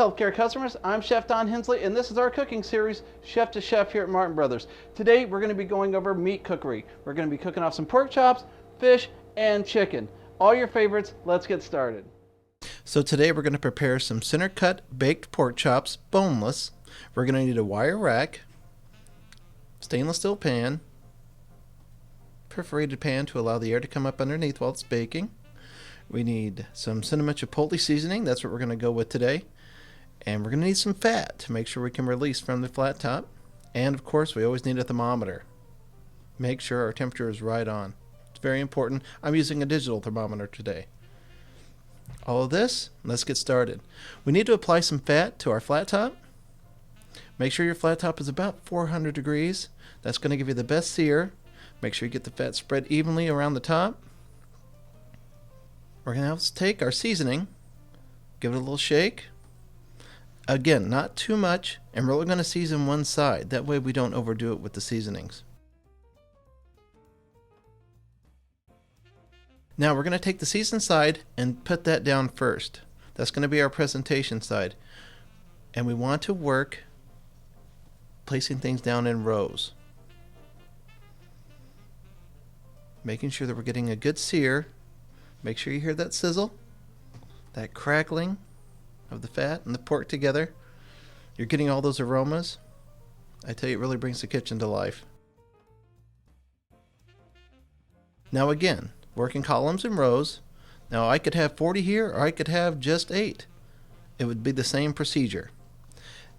healthcare customers. I'm Chef Don Hensley, and this is our cooking series, Chef to Chef here at Martin Brothers. Today, we're going to be going over meat cookery. We're going to be cooking off some pork chops, fish, and chicken. All your favorites. Let's get started. So today, we're going to prepare some center cut baked pork chops, boneless. We're going to need a wire rack, stainless steel pan, perforated pan to allow the air to come up underneath while it's baking. We need some cinnamon chipotle seasoning. That's what we're going to go with today. And we're going to need some fat to make sure we can release from the flat top. And of course, we always need a thermometer. Make sure our temperature is right on. It's very important. I'm using a digital thermometer today. All of this, let's get started. We need to apply some fat to our flat top. Make sure your flat top is about 400 degrees. That's going to give you the best sear. Make sure you get the fat spread evenly around the top. We're going to take our seasoning, give it a little shake. Again, not too much, and we're only going to season one side. That way we don't overdo it with the seasonings. Now we're going to take the seasoned side and put that down first. That's going to be our presentation side. And we want to work placing things down in rows. Making sure that we're getting a good sear. Make sure you hear that sizzle, that crackling of the fat and the pork together. You're getting all those aromas. I tell you, it really brings the kitchen to life. Now again, work in columns and rows. Now I could have 40 here, or I could have just 8. It would be the same procedure.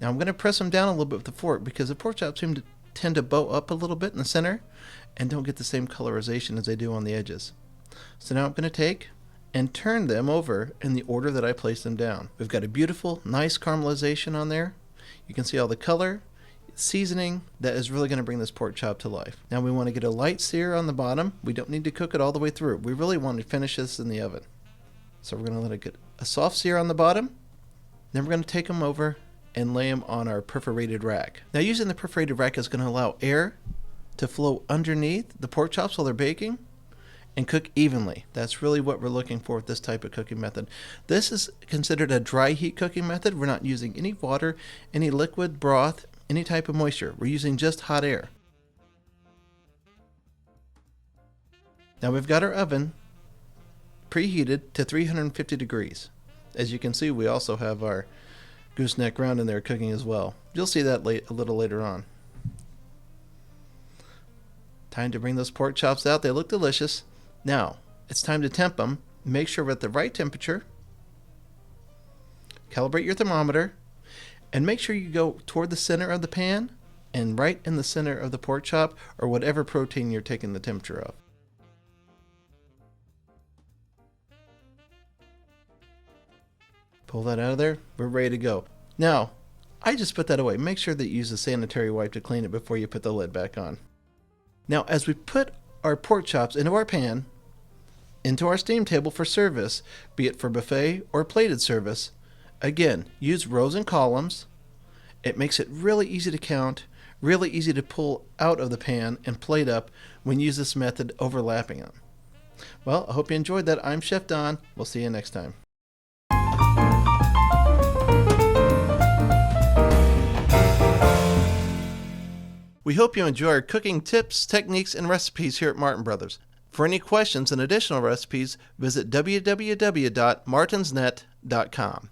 Now I'm going to press them down a little bit with the fork because the pork chops tend to bow up a little bit in the center and don't get the same colorization as they do on the edges. So now I'm going to take and turn them over in the order that I placed them down. We've got a beautiful, nice caramelization on there. You can see all the color, seasoning. That is really going to bring this pork chop to life. Now we want to get a light sear on the bottom. We don't need to cook it all the way through. We really want to finish this in the oven. So we're going to let it get a soft sear on the bottom. Then we're going to take them over and lay them on our perforated rack. Now using the perforated rack is going to allow air to flow underneath the pork chops while they're baking and cook evenly. That's really what we're looking for with this type of cooking method. This is considered a dry heat cooking method. We're not using any water, any liquid broth, any type of moisture. We're using just hot air. Now we've got our oven preheated to 350 degrees. As you can see, we also have our gooseneck round in there cooking as well. You'll see that a little later on. Time to bring those pork chops out. They look delicious. Now, it's time to temp them. Make sure we're at the right temperature. Calibrate your thermometer. And make sure you go toward the center of the pan and right in the center of the pork chop or whatever protein you're taking the temperature of. Pull that out of there. We're ready to go. Now, I just put that away. Make sure that you use a sanitary wipe to clean it before you put the lid back on. Now, as we put our pork chops into our pan, into our steam table for service, be it for buffet or plated service, again, use rows and columns. It makes it really easy to count, really easy to pull out of the pan and plate up when you use this method overlapping them. Well, I hope you enjoyed that. I'm Chef Don. We'll see you next time. We hope you enjoy our cooking tips, techniques, and recipes here at Martin Brothers. For any questions and additional recipes, visit www.martinsnet.com.